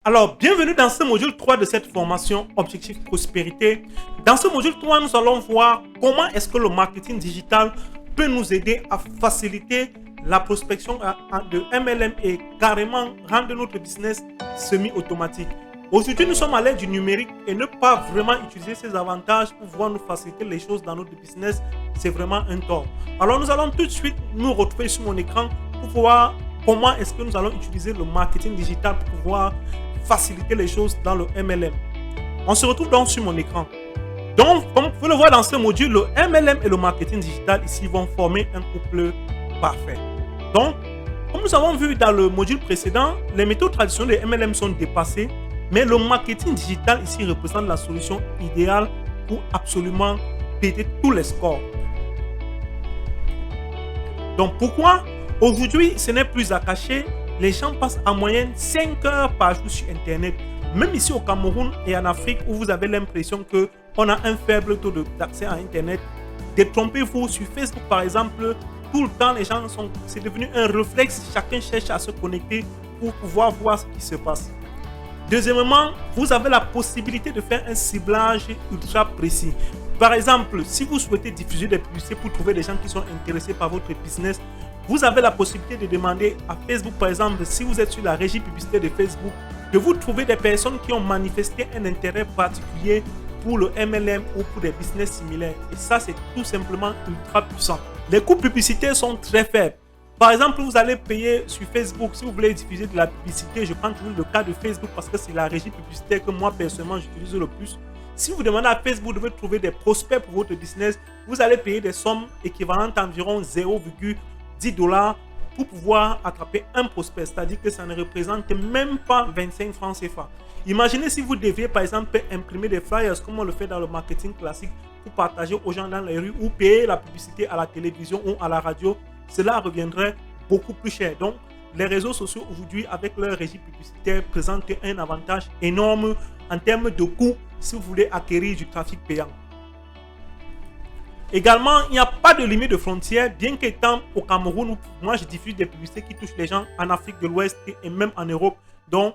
Alors, bienvenue dans ce module 3 de cette formation Objectif Prospérité. Dans ce module 3, nous allons voir comment est-ce que le marketing digital peut nous aider à faciliter la prospection de MLM et carrément rendre notre business semi-automatique. Aujourd'hui, nous sommes à l'ère du numérique et ne pas vraiment utiliser ces avantages pour pouvoir nous faciliter les choses dans notre business, c'est vraiment un tort. Alors, nous allons tout de suite nous retrouver sur mon écran pour voir comment est-ce que nous allons utiliser le marketing digital pour pouvoir faciliter les choses dans le MLM. On se retrouve donc sur mon écran. Donc, comme vous pouvez le voir dans ce module, le MLM et le marketing digital ici vont former un couple parfait. Donc, comme nous avons vu dans le module précédent, les méthodes traditionnelles des MLM sont dépassées, mais le marketing digital ici représente la solution idéale pour absolument péter tous les scores. Donc, pourquoi? Aujourd'hui, ce n'est plus à cacher. Les gens passent en moyenne 5 heures par jour sur Internet. Même ici au Cameroun et en Afrique, où vous avez l'impression qu'on a un faible taux d'accès à Internet, détrompez-vous. Sur Facebook, par exemple, tout le temps, les gens c'est devenu un réflexe. Chacun cherche à se connecter pour pouvoir voir ce qui se passe. Deuxièmement, vous avez la possibilité de faire un ciblage ultra précis. Par exemple, si vous souhaitez diffuser des publicités pour trouver des gens qui sont intéressés par votre business, vous avez la possibilité de demander à Facebook, par exemple, si vous êtes sur la régie publicitaire de Facebook, de vous trouver des personnes qui ont manifesté un intérêt particulier pour le MLM ou pour des business similaires. Et ça, c'est tout simplement ultra puissant. Les coûts publicitaires sont très faibles. Par exemple, vous allez payer sur Facebook, si vous voulez diffuser de la publicité, je prends toujours le cas de Facebook parce que c'est la régie publicitaire que moi, personnellement, j'utilise le plus. Si vous demandez à Facebook de trouver des prospects pour votre business, vous allez payer des sommes équivalentes à environ 0,10$ pour pouvoir attraper un prospect. C'est-à-dire que ça ne représente même pas 25 francs CFA. Imaginez si vous deviez, par exemple, imprimer des flyers comme on le fait dans le marketing classique pour partager aux gens dans les rues ou payer la publicité à la télévision ou à la radio. Cela reviendrait beaucoup plus cher. Donc, les réseaux sociaux aujourd'hui, avec leur régie publicitaire, présentent un avantage énorme en termes de coûts si vous voulez acquérir du trafic payant. Également, il n'y a pas de limite de frontières, bien qu'étant au Cameroun, moi je diffuse des publicités qui touchent les gens en Afrique de l'Ouest et même en Europe. Donc,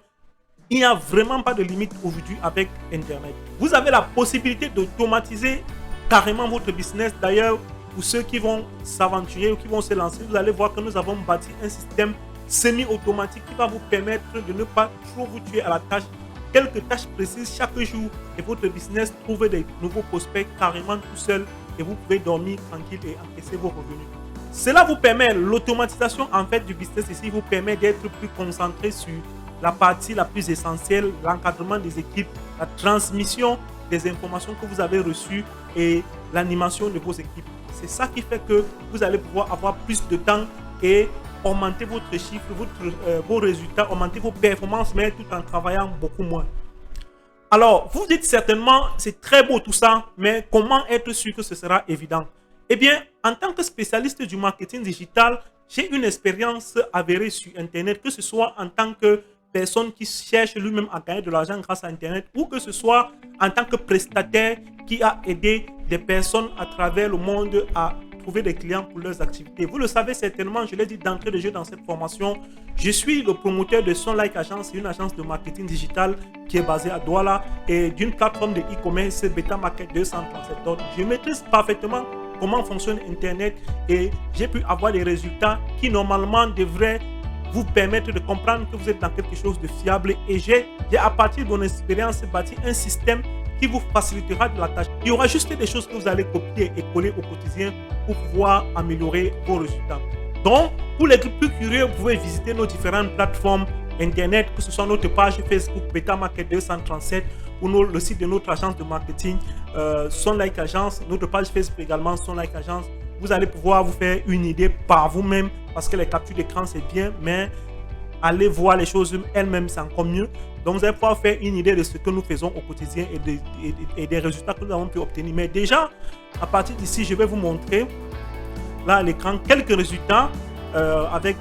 il n'y a vraiment pas de limite aujourd'hui avec Internet. Vous avez la possibilité d'automatiser carrément votre business. D'ailleurs, pour ceux qui vont s'aventurer ou qui vont se lancer, vous allez voir que nous avons bâti un système semi-automatique qui va vous permettre de ne pas trop vous tuer à la tâche. Quelques tâches précises chaque jour et votre business trouve des nouveaux prospects carrément tout seul et vous pouvez dormir tranquille et encaisser vos revenus. Cela vous permet, l'automatisation en fait du business ici vous permet d'être plus concentré sur la partie la plus essentielle, l'encadrement des équipes, la transmission des informations que vous avez reçues et l'animation de vos équipes. C'est ça qui fait que vous allez pouvoir avoir plus de temps et augmenter votre chiffre, vos résultats, augmenter vos performances, mais tout en travaillant beaucoup moins. Alors, vous dites certainement, c'est très beau tout ça, mais comment être sûr que ce sera évident? Eh bien, en tant que spécialiste du marketing digital, j'ai une expérience avérée sur Internet, que ce soit en tant que personne qui cherche lui-même à gagner de l'argent grâce à Internet ou que ce soit en tant que prestataire qui a aidé des personnes à travers le monde à trouver des clients pour leurs activités. Vous le savez certainement, je l'ai dit d'entrée de jeu dans cette formation, je suis le promoteur de Sonlike Agence, une agence de marketing digital qui est basée à Douala et d'une plateforme de e-commerce Beta Market 237. Donc, je maîtrise parfaitement comment fonctionne Internet et j'ai pu avoir des résultats qui normalement devraient vous permettre de comprendre que vous êtes dans quelque chose de fiable et j'ai à partir de mon expérience bâti un système qui vous facilitera de la tâche. Il y aura juste des choses que vous allez copier et coller au quotidien pour pouvoir améliorer vos résultats. Donc, pour les plus curieux, vous pouvez visiter nos différentes plateformes Internet, que ce soit notre page Facebook Beta Market 237 ou le site de notre agence de marketing Sonlike Agence, notre page Facebook également Sonlike Agence. Vous allez pouvoir vous faire une idée par vous-même parce que les captures d'écran c'est bien, mais allez voir les choses elles-mêmes, c'est encore mieux. Donc, vous allez pouvoir faire une idée de ce que nous faisons au quotidien et des résultats que nous avons pu obtenir. Mais déjà, à partir d'ici, je vais vous montrer là à l'écran quelques résultats avec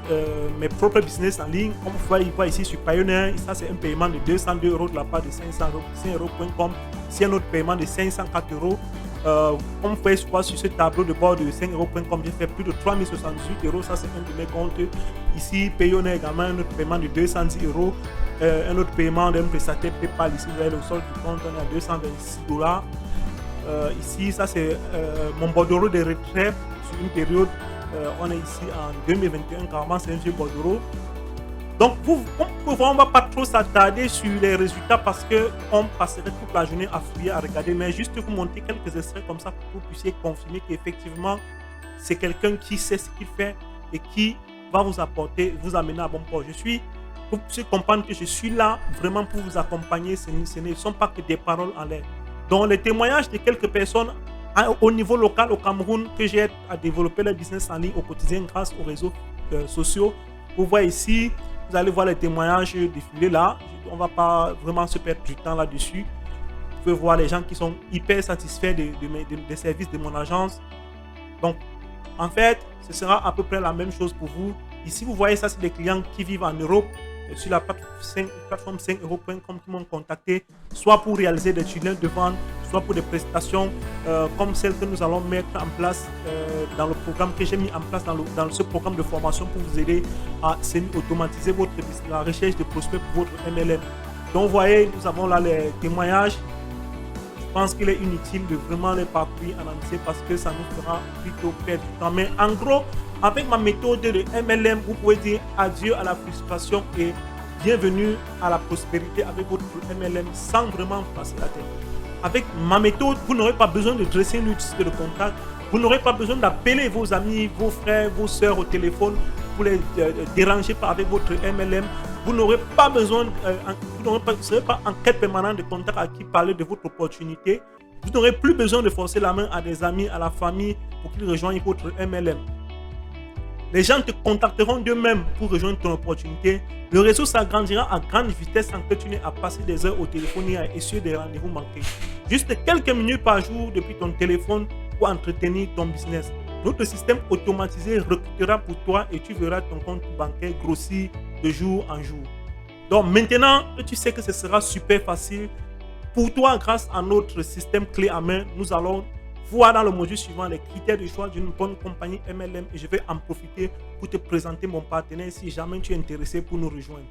mes propres business en ligne. Comme vous pouvez voir ici sur Pioneer, ça c'est un paiement de 202 € de la part de 500 euros.com. C'est un autre paiement de 504 €. Comme vous pouvez voir sur ce tableau de bord de 5euros.com, j'ai fait plus de 3078 euros. Ça, c'est un de mes comptes. Ici, Payon a également un autre paiement de 210 euros. Un autre paiement d'un prestataire PayPal. Ici, vous avez le solde du compte, on est à 226 dollars. Ici, ça, c'est mon bordereau de retrait sur une période. On est ici en 2021, carrément, c'est un vieux bordereau. Donc, on ne va pas trop s'attarder sur les résultats parce qu'on passerait toute la journée à fouiller, à regarder, mais juste vous montrer quelques extraits comme ça pour que vous puissiez confirmer qu'effectivement, c'est quelqu'un qui sait ce qu'il fait et qui va vous apporter, vous amener à bon port. Vous puissiez comprendre que je suis là vraiment pour vous accompagner. Ce ne sont pas que des paroles en l'air. Donc, les témoignages de quelques personnes au niveau local au Cameroun que j'ai à développer le business en ligne au quotidien grâce aux réseaux sociaux. Vous voyez ici, vous allez voir les témoignages défiler là. On ne va pas vraiment se perdre du temps là-dessus. Vous pouvez voir les gens qui sont hyper satisfaits des services de mon agence. Donc, en fait, ce sera à peu près la même chose pour vous. Ici, vous voyez ça, c'est des clients qui vivent en Europe sur la plateforme 5euros.com qui m'ont contacté, soit pour réaliser des tunnels de vente, soit pour des prestations comme celles que nous allons mettre en place dans le programme que j'ai mis en place dans ce programme de formation pour vous aider à automatiser la recherche de prospects pour votre MLM. Donc, vous voyez, nous avons là les témoignages. Je pense qu'il est inutile de vraiment les parcourir en entier parce que ça nous fera plutôt perdre du temps. Mais en gros, avec ma méthode de MLM, vous pouvez dire adieu à la frustration et bienvenue à la prospérité avec votre MLM sans vraiment passer la tête. Avec ma méthode, vous n'aurez pas besoin de dresser une liste de contact. Vous n'aurez pas besoin d'appeler vos amis, vos frères, vos soeurs au téléphone pour les déranger avec votre MLM. Vous n'aurez pas besoin, vous ne serez pas en quête permanente de contact à qui parler de votre opportunité. Vous n'aurez plus besoin de forcer la main à des amis, à la famille pour qu'ils rejoignent votre MLM. Les gens te contacteront d'eux-mêmes pour rejoindre ton opportunité. Le réseau s'agrandira à grande vitesse sans que tu n'aies à passer des heures au téléphone et à essuyer des rendez-vous manqués. Juste quelques minutes par jour depuis ton téléphone pour entretenir ton business. Notre système automatisé recrutera pour toi et tu verras ton compte bancaire grossir de jour en jour. Donc maintenant que tu sais que ce sera super facile, pour toi, grâce à notre système clé à main, nous allons voir dans le module suivant les critères de choix d'une bonne compagnie MLM et je vais en profiter pour te présenter mon partenaire si jamais tu es intéressé pour nous rejoindre.